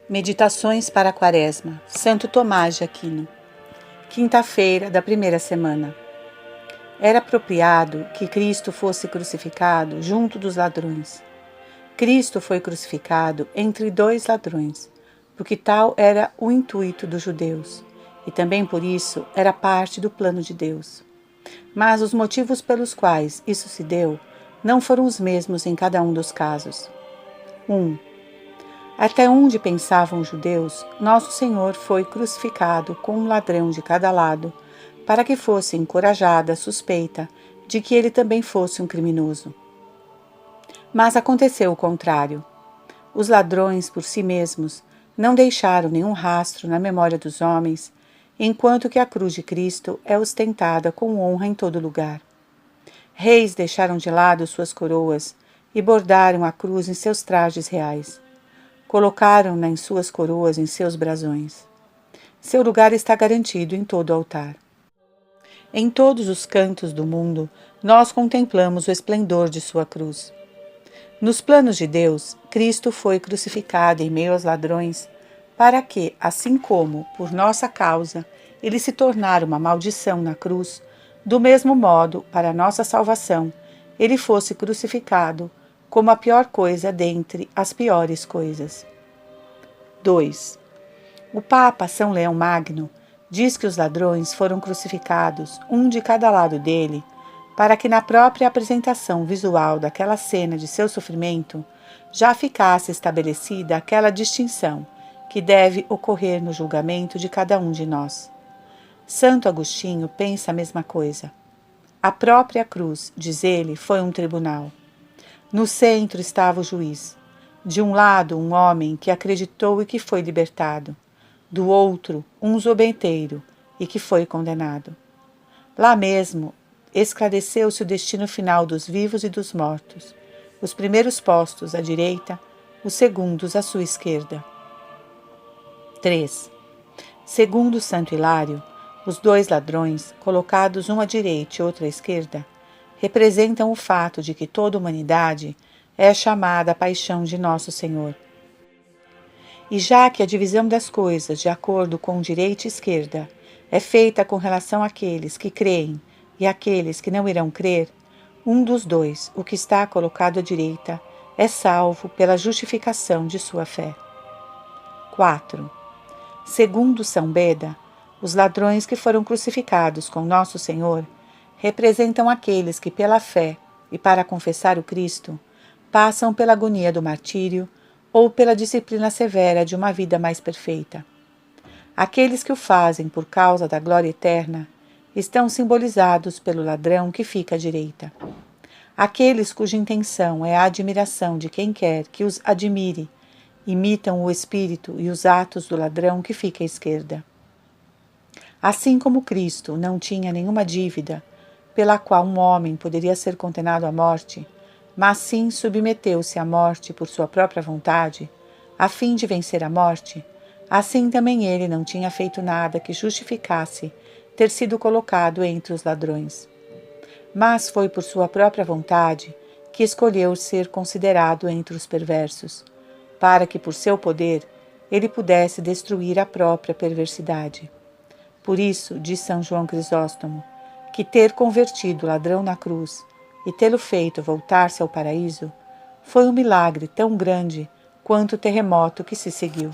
Meditações para a Quaresma, Santo Tomás de Aquino. Quinta-feira da primeira semana. Era apropriado que Cristo fosse crucificado junto dos ladrões. Cristo foi crucificado entre dois ladrões, porque tal era o intuito dos judeus, e também por isso era parte do plano de Deus. Mas os motivos pelos quais isso se deu não foram os mesmos em cada um dos casos. 1. Até onde pensavam os judeus, Nosso Senhor foi crucificado com um ladrão de cada lado, para que fosse encorajada a suspeita de que ele também fosse um criminoso. Mas aconteceu o contrário. Os ladrões, por si mesmos, não deixaram nenhum rastro na memória dos homens, enquanto que a cruz de Cristo é ostentada com honra em todo lugar. Reis deixaram de lado suas coroas e bordaram a cruz em seus trajes reais. Colocaram-na em suas coroas, em seus brasões. Seu lugar está garantido em todo o altar. Em todos os cantos do mundo, nós contemplamos o esplendor de sua cruz. Nos planos de Deus, Cristo foi crucificado em meio aos ladrões, para que, assim como, por nossa causa, ele se tornara uma maldição na cruz, do mesmo modo, para nossa salvação, ele fosse crucificado como a pior coisa dentre as piores coisas. 2. O Papa São Leão Magno diz que os ladrões foram crucificados, um de cada lado dele, para que na própria apresentação visual daquela cena de seu sofrimento já ficasse estabelecida aquela distinção que deve ocorrer no julgamento de cada um de nós. Santo Agostinho pensa a mesma coisa. A própria cruz, diz ele, foi um tribunal. No centro estava o juiz. De um lado, um homem que acreditou e que foi libertado. Do outro, um zombeteiro e que foi condenado. Lá mesmo, esclareceu-se o destino final dos vivos e dos mortos. Os primeiros postos à direita, os segundos à sua esquerda. 3. Segundo Santo Hilário, os dois ladrões, colocados um à direita e outro à esquerda, representam o fato de que toda a humanidade é chamada à paixão de Nosso Senhor. E já que a divisão das coisas, de acordo com direita e esquerda, é feita com relação àqueles que creem e àqueles que não irão crer, um dos dois, o que está colocado à direita, é salvo pela justificação de sua fé. 4. Segundo São Beda, os ladrões que foram crucificados com Nosso Senhor representam aqueles que, pela fé e para confessar o Cristo, passam pela agonia do martírio ou pela disciplina severa de uma vida mais perfeita. Aqueles que o fazem por causa da glória eterna estão simbolizados pelo ladrão que fica à direita. Aqueles cuja intenção é a admiração de quem quer que os admire imitam o espírito e os atos do ladrão que fica à esquerda. Assim como Cristo não tinha nenhuma dívida pela qual um homem poderia ser condenado à morte, mas sim submeteu-se à morte por sua própria vontade, a fim de vencer a morte, assim também ele não tinha feito nada que justificasse ter sido colocado entre os ladrões. Mas foi por sua própria vontade que escolheu ser considerado entre os perversos, para que por seu poder ele pudesse destruir a própria perversidade. Por isso, diz São João Crisóstomo, que ter convertido o ladrão na cruz e tê-lo feito voltar-se ao paraíso foi um milagre tão grande quanto o terremoto que se seguiu.